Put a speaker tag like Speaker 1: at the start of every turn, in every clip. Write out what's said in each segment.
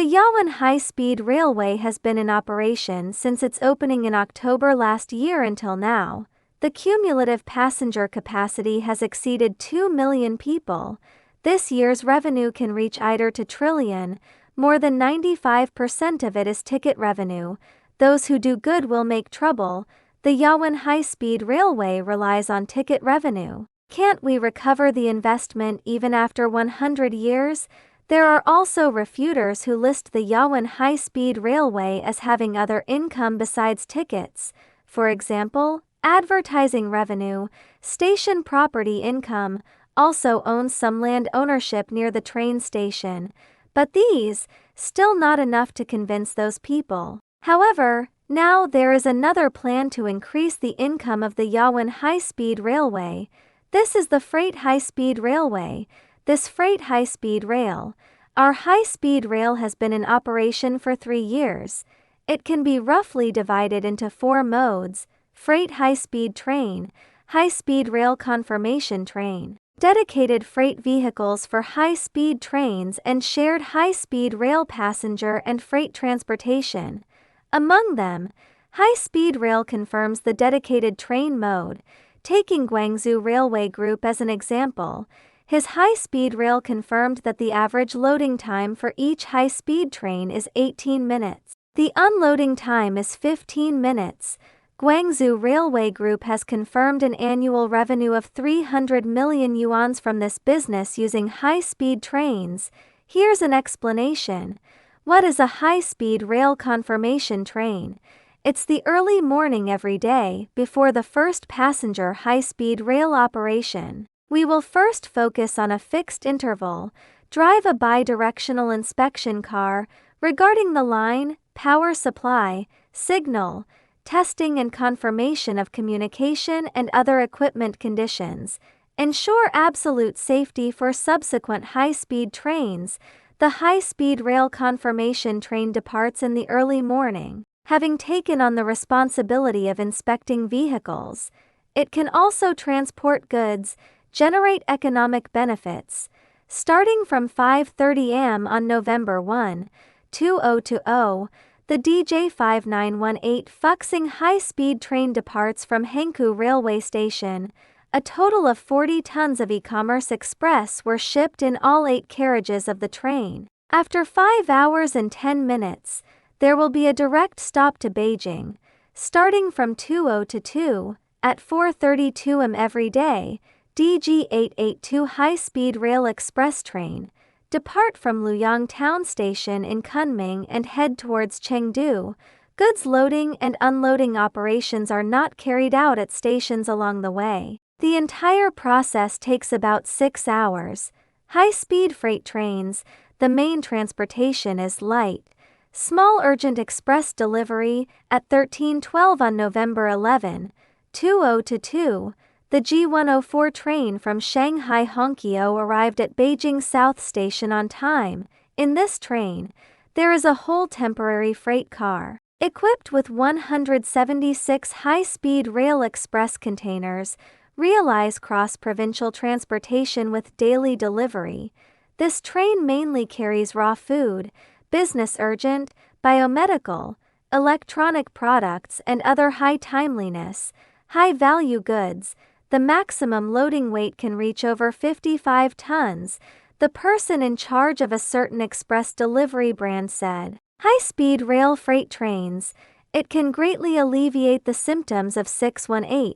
Speaker 1: Yawan High-Speed Railway has been in operation since its opening in October last year until now. The cumulative passenger capacity has exceeded 2 million people. This year's revenue can reach either to trillion. More than 95% of it is ticket revenue. Those who do good will make trouble. The Yawan High-Speed Railway relies on ticket revenue. Can't we recover the investment even after 100 years? There are also refuters who list the Yawan High-Speed Railway as having other income besides tickets. For example, advertising revenue, station property income, also owns some land ownership near the train station. But these, still not enough to convince those people. However, now there is another plan to increase the income of the Yawan High-Speed Railway. This is the Freight High-Speed Railway. This Freight High-Speed Rail, our high-speed rail, has been in operation for 3 years. It can be roughly divided into 4 modes: freight high-speed train, high-speed rail confirmation train, dedicated freight vehicles for high-speed trains, and shared high-speed rail passenger and freight transportation. Among them, high-speed rail confirms the dedicated train mode. Taking Guangzhou Railway Group as an example, his high-speed rail confirmed that the average loading time for each high-speed train is 18 minutes. The unloading time is 15 minutes. Guangzhou Railway Group has confirmed an annual revenue of 300 million yuan from this business using high-speed trains. Here's an explanation. What is a high-speed rail confirmation train? It's the early morning every day before the first passenger high-speed rail operation. We will first focus on a fixed interval, drive a bi-directional inspection car regarding the line, power supply, signal, testing and confirmation of communication and other equipment conditions. Ensure absolute safety for subsequent high-speed trains. The high-speed rail confirmation train departs in the early morning, having taken on the responsibility of inspecting vehicles. It can also transport goods, generate economic benefits. Starting from 5:30 am on November 1, 2020, the DJ5918 Fuxing high-speed train departs from Hankou Railway Station. A total of 40 tons of e-commerce express were shipped in all 8 carriages of the train. After 5 hours and 10 minutes, there will be a direct stop to Beijing. Starting from 2022, at 4:32 am every day, DG882 high-speed rail express train depart from Luoyang Town Station in Kunming and head towards Chengdu. Goods loading and unloading operations are not carried out at stations along the way. The entire process takes about 6 hours. High-speed freight trains, the main transportation is light, small urgent express delivery. At 13:12 on November 11, 2022, the G104 train from Shanghai Hongqiao arrived at Beijing South Station on time. In this train, there is a whole temporary freight car, equipped with 176 high-speed rail express containers, realize cross-provincial transportation with daily delivery. This train mainly carries raw food, business urgent, biomedical, electronic products and other high-timeliness, high-value goods. The maximum loading weight can reach over 55 tons, the person in charge of a certain express delivery brand said. High-speed rail freight trains, it can greatly alleviate the symptoms of 618,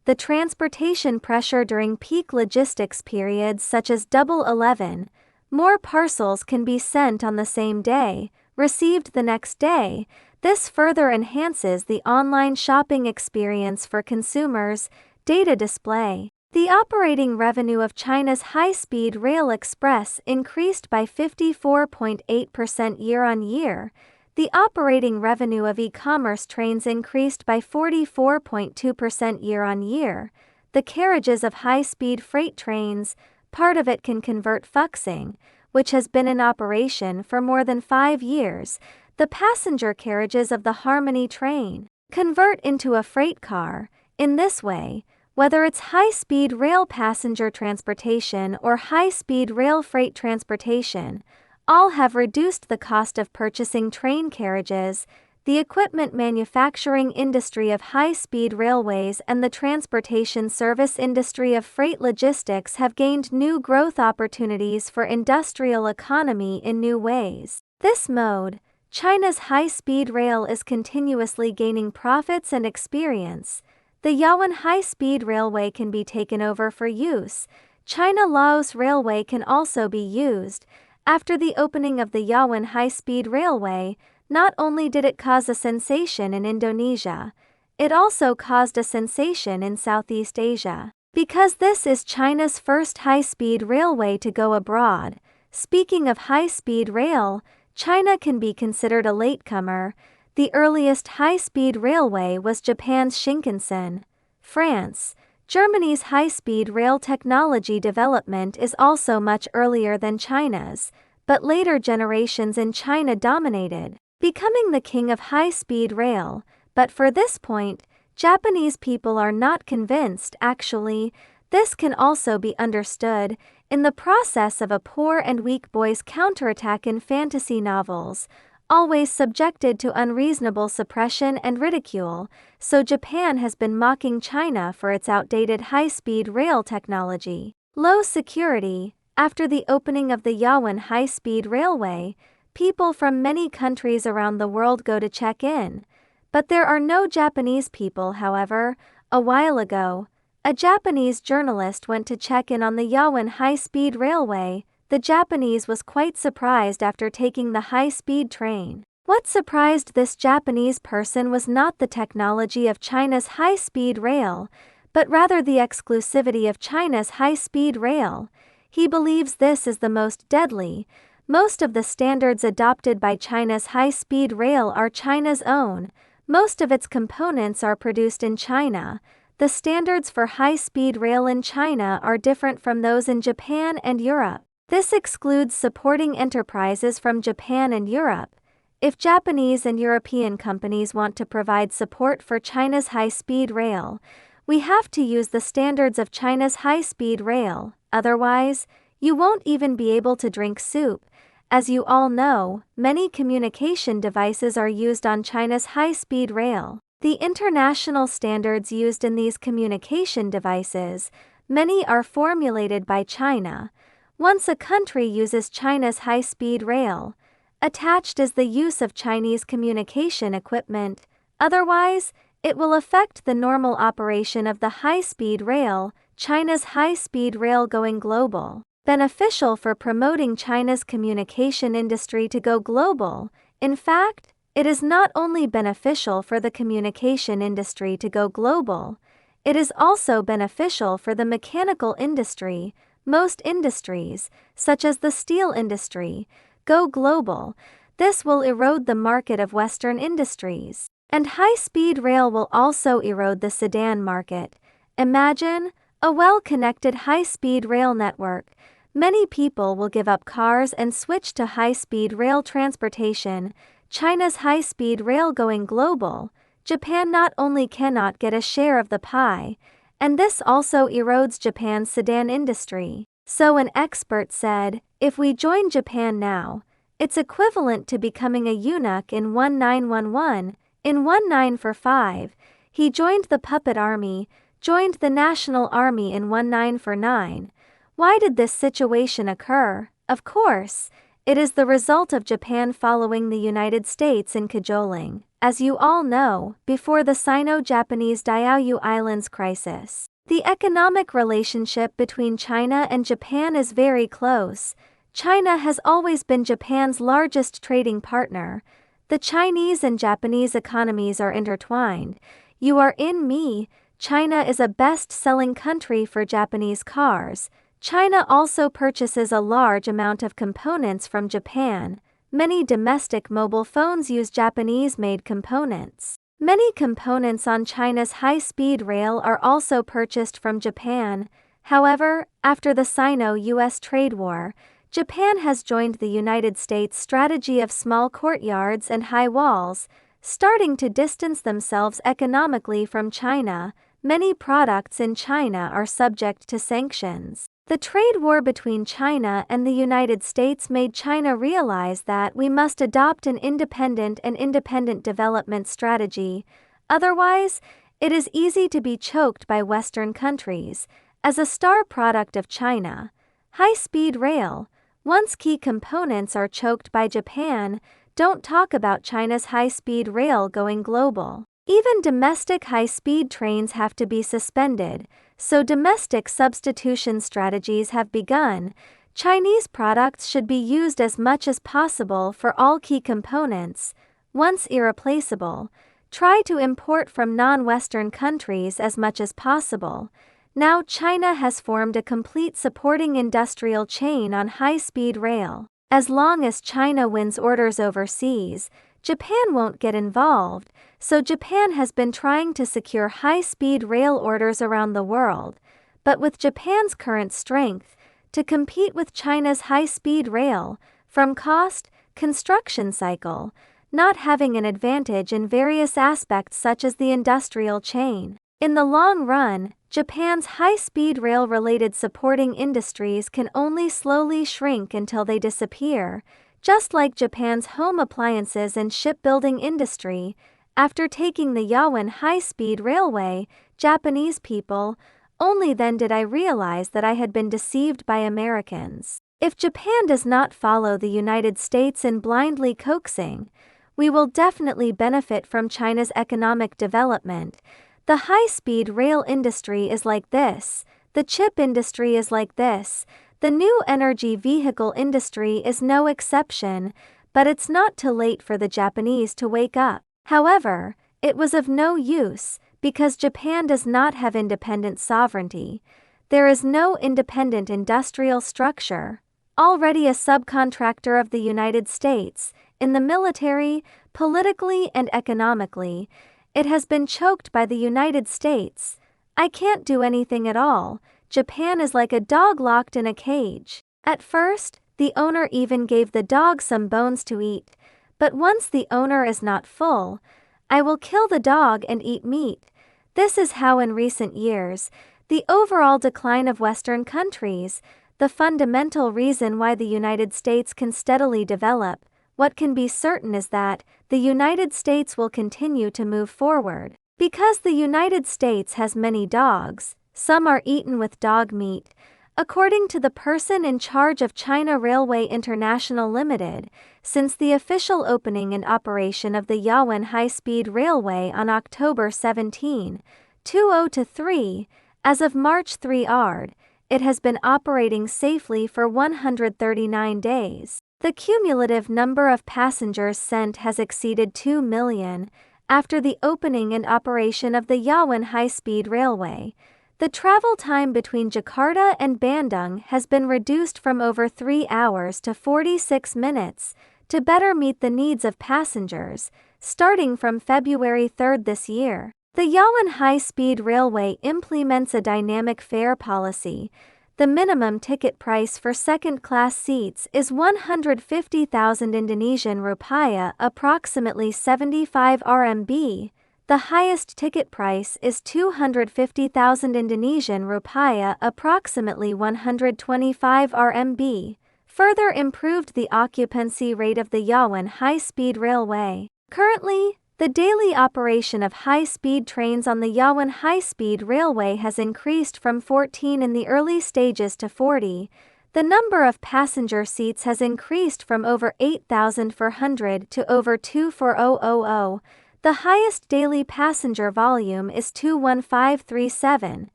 Speaker 1: the transportation pressure during peak logistics periods such as Double 11. More parcels can be sent on the same day, received the next day. This further enhances the online shopping experience for consumers. Data display. The operating revenue of China's high-speed rail express increased by 54.8% year-on-year. The operating revenue of e-commerce trains increased by 44.2% year-on-year. The carriages of high-speed freight trains, part of it can convert Fuxing, which has been in operation for more than 5 years. The passenger carriages of the Harmony train convert into a freight car. In this way, whether it's high-speed rail passenger transportation or high-speed rail freight transportation, all have reduced the cost of purchasing train carriages. The equipment manufacturing industry of high-speed railways and the transportation service industry of freight logistics have gained new growth opportunities for industrial economy in new ways. This mode, China's high-speed rail, is continuously gaining profits and experience. The Yawan high-speed railway can be taken over for use. China-Laos Railway can also be used. After the opening of the Yawan high-speed railway, not only did it cause a sensation in Indonesia, it also caused a sensation in Southeast Asia, because this is China's first high-speed railway to go abroad. Speaking of high-speed rail, China can be considered a latecomer. The earliest high-speed railway was Japan's Shinkansen. France, Germany's high-speed rail technology development is also much earlier than China's, but later generations in China dominated, becoming the king of high-speed rail. But for this point, Japanese people are not convinced. Actually, this can also be understood in the process of a poor and weak boy's counterattack in fantasy novels, always subjected to unreasonable suppression and ridicule. So Japan has been mocking China for its outdated high-speed rail technology. Low security. After the opening of the Yawan high-speed railway, people from many countries around the world go to check in. But there are no Japanese people. However, a while ago, a Japanese journalist went to check in on the Yawan high-speed railway. The Japanese was quite surprised after taking the high-speed train. What surprised this Japanese person was not the technology of China's high-speed rail, but rather the exclusivity of China's high-speed rail. He believes this is the most deadly. Most of the standards adopted by China's high-speed rail are China's own. Most of its components are produced in China. The standards for high-speed rail in China are different from those in Japan and Europe. This excludes supporting enterprises from Japan and Europe. If Japanese and European companies want to provide support for China's high-speed rail, we have to use the standards of China's high-speed rail. Otherwise, you won't even be able to drink soup. As you all know, many communication devices are used on China's high-speed rail. The international standards used in these communication devices, many are formulated by China. Once a country uses China's high-speed rail, attached is the use of Chinese communication equipment. Otherwise, it will affect the normal operation of the high-speed rail. China's high-speed rail going global. Beneficial for promoting China's communication industry to go global. In fact, it is not only beneficial for the communication industry to go global, it is also beneficial for the mechanical industry. Most industries, such as the steel industry, go global. This will erode the market of Western industries. And high-speed rail will also erode the sedan market. Imagine a well-connected high-speed rail network. Many people will give up cars and switch to high-speed rail transportation. China's high-speed rail going global. Japan not only cannot get a share of the pie, and this also erodes Japan's sedan industry. So an expert said, if we join Japan now, it's equivalent to becoming a eunuch in 1911, in 1945. He joined the puppet army, joined the national army in 1949. Why did this situation occur? Of course, it is the result of Japan following the United States in cajoling. As you all know, before the Sino-Japanese Diaoyu Islands crisis, the economic relationship between China and Japan is very close. China has always been Japan's largest trading partner. The Chinese and Japanese economies are intertwined. You are in me. China is a best-selling country for Japanese cars. China also purchases a large amount of components from Japan. Many domestic mobile phones use Japanese-made components. Many components on China's high-speed rail are also purchased from Japan. However, after the Sino-US trade war, Japan has joined the United States' strategy of small courtyards and high walls, starting to distance themselves economically from China. Many products in China are subject to sanctions. The trade war between China and the United States made China realize that we must adopt an independent development strategy, otherwise, it is easy to be choked by Western countries. As a star product of China, high-speed rail, once key components are choked by Japan, don't talk about China's high-speed rail going global. Even domestic high-speed trains have to be suspended, so domestic substitution strategies have begun. Chinese products should be used as much as possible for all key components. Once irreplaceable, try to import from non-Western countries as much as possible. Now China has formed a complete supporting industrial chain on high-speed rail. As long as China wins orders overseas, Japan won't get involved, so Japan has been trying to secure high-speed rail orders around the world, but with Japan's current strength, to compete with China's high-speed rail, from cost, construction cycle, not having an advantage in various aspects such as the industrial chain. In the long run, Japan's high-speed rail-related supporting industries can only slowly shrink until they disappear, just like Japan's home appliances and shipbuilding industry. After taking the Yawan high-speed railway, Japanese people, only then did I realize that I had been deceived by Americans. If Japan does not follow the United States in blindly coaxing, we will definitely benefit from China's economic development. The high-speed rail industry is like this, the chip industry is like this, the new energy vehicle industry is no exception, but it's not too late for the Japanese to wake up. However, it was of no use, because Japan does not have independent sovereignty. There is no independent industrial structure. Already a subcontractor of the United States, in the military, politically and economically, it has been choked by the United States. I can't do anything at all. Japan is like a dog locked in a cage. At first, the owner even gave the dog some bones to eat, but once the owner is not full, I will kill the dog and eat meat. This is how in recent years, the overall decline of Western countries, the fundamental reason why the United States can steadily develop. What can be certain is that the United States will continue to move forward. Because the United States has many dogs, some are eaten with dog meat. According to the person in charge of China Railway International Limited, since the official opening and operation of the Yawan high-speed railway on October 17, 2023, as of March 3 ARD, it has been operating safely for 139 days. The cumulative number of passengers sent has exceeded 2 million. After the opening and operation of the Yawan high-speed railway, the travel time between Jakarta and Bandung has been reduced from over 3 hours to 46 minutes, to better meet the needs of passengers, starting from February 3 this year. The Yawan high-speed railway implements a dynamic fare policy. The minimum ticket price for second-class seats is 150,000 Indonesian rupiah, approximately 75 RMB. The highest ticket price is 250,000 Indonesian rupiah, approximately 125 RMB. Further improved the occupancy rate of the Yawan high-speed railway. Currently, the daily operation of high-speed trains on the Yawan high-speed railway has increased from 14 in the early stages to 40. The number of passenger seats has increased from over 8,400 to over 24000. The highest daily passenger volume is 21537.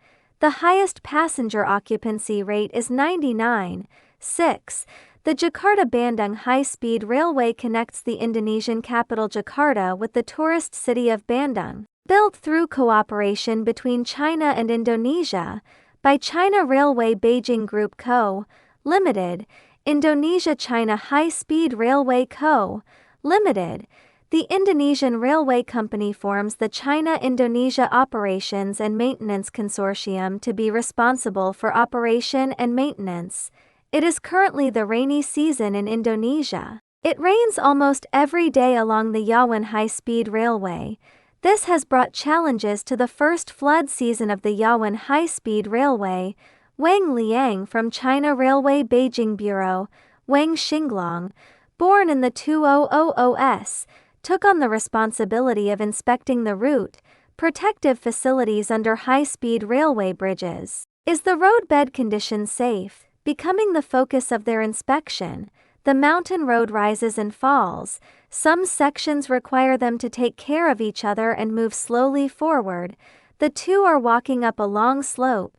Speaker 1: The highest passenger occupancy rate is 99.6. The Jakarta-Bandung high-speed railway connects the Indonesian capital Jakarta with the tourist city of Bandung. Built through cooperation between China and Indonesia, by China Railway Beijing Group Co., Limited, Indonesia-China High-Speed Railway Co., Limited. The Indonesian Railway Company forms the China-Indonesia Operations and Maintenance Consortium to be responsible for operation and maintenance. It is currently the rainy season in Indonesia. It rains almost every day along the Yawan high-speed railway. This has brought challenges to the first flood season of the Yawan high-speed railway. Wang Liang from China Railway Beijing Bureau, Wang Xinglong, born in the 2000s, took on the responsibility of inspecting the route, protective facilities under high-speed railway bridges. Is the roadbed condition safe? Becoming the focus of their inspection, the mountain road rises and falls. Some sections require them to take care of each other and move slowly forward. The two are walking up a long slope.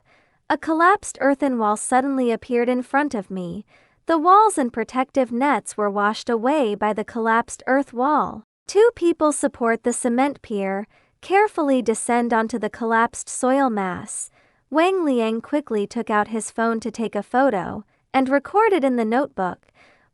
Speaker 1: A collapsed earthen wall suddenly appeared in front of me. The walls and protective nets were washed away by the collapsed earth wall. Two people support the cement pier, carefully descend onto the collapsed soil mass. Wang Liang quickly took out his phone to take a photo, and recorded in the notebook.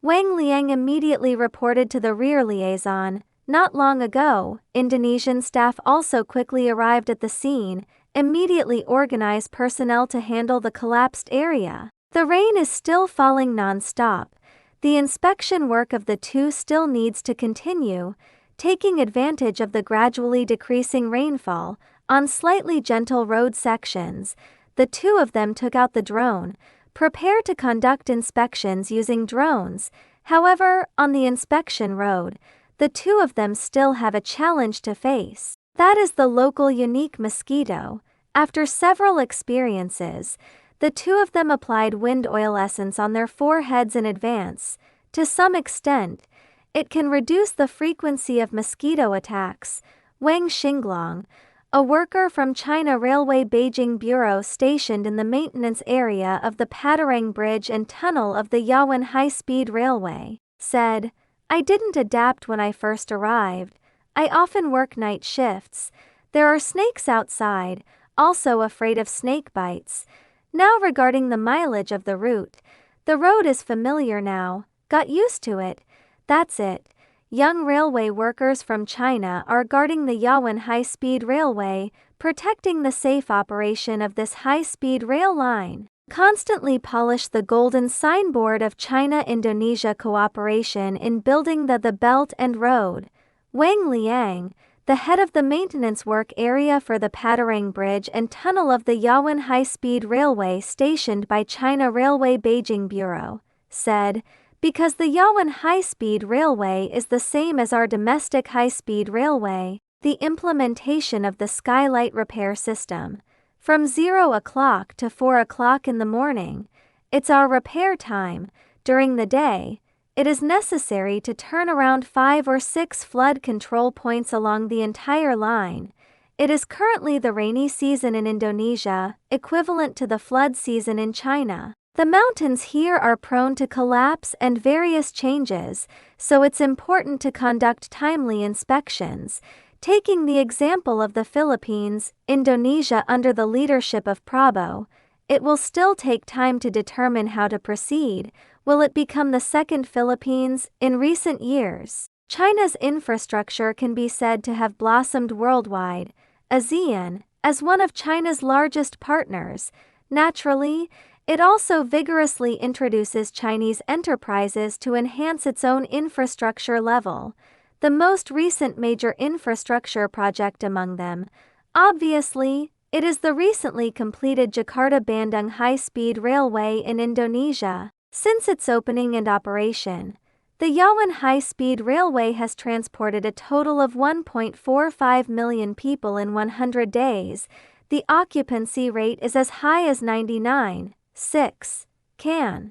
Speaker 1: Wang Liang immediately reported to the rear liaison. Not long ago, Indonesian staff also quickly arrived at the scene, immediately organized personnel to handle the collapsed area. The rain is still falling non-stop. The inspection work of the two still needs to continue, taking advantage of the gradually decreasing rainfall. On slightly gentle road sections, the two of them took out the drone, prepared to conduct inspections using drones. However, on the inspection road, the two of them still have a challenge to face. That is the local unique mosquito. After several experiences, the two of them applied wind oil essence on their foreheads in advance. To some extent, it can reduce the frequency of mosquito attacks. Wang Xinglong, a worker from China Railway Beijing Bureau stationed in the maintenance area of the Patarang Bridge and tunnel of the Yawan High-Speed Railway, said, "I didn't adapt when I first arrived. I often work night shifts. There are snakes outside, also afraid of snake bites. Now regarding the mileage of the route, the road is familiar now, got used to it. That's it." Young railway workers from China are guarding the Yawan High-Speed Railway, protecting the safe operation of this high-speed rail line. Constantly polish the golden signboard of China-Indonesia cooperation in building the Belt and Road. Wang Liang, the head of the maintenance work area for the Patarang Bridge and tunnel of the Yawan High-Speed Railway stationed by China Railway Beijing Bureau, said, "Because the Yawan High-Speed Railway is the same as our domestic high-speed railway, the implementation of the skylight repair system, from 0 o'clock to 4 o'clock in the morning, it's our repair time. During the day, it is necessary to turn around 5 or 6 flood control points along the entire line. It is currently the rainy season in Indonesia, equivalent to the flood season in China. The mountains here are prone to collapse and various changes, so it's important to conduct timely inspections. Taking the example of the Philippines, Indonesia under the leadership of Prabowo, it will still take time to determine how to proceed. Will it become the second Philippines? In recent years, China's infrastructure can be said to have blossomed worldwide. ASEAN, as one of China's largest partners, naturally, it also vigorously introduces Chinese enterprises to enhance its own infrastructure level. The most recent major infrastructure project among them, obviously, it is the recently completed Jakarta-Bandung high-speed railway in Indonesia. Since its opening and operation, the Yawan high-speed railway has transported a total of 1.45 million people in 100 days. The occupancy rate is as high as 99.6%.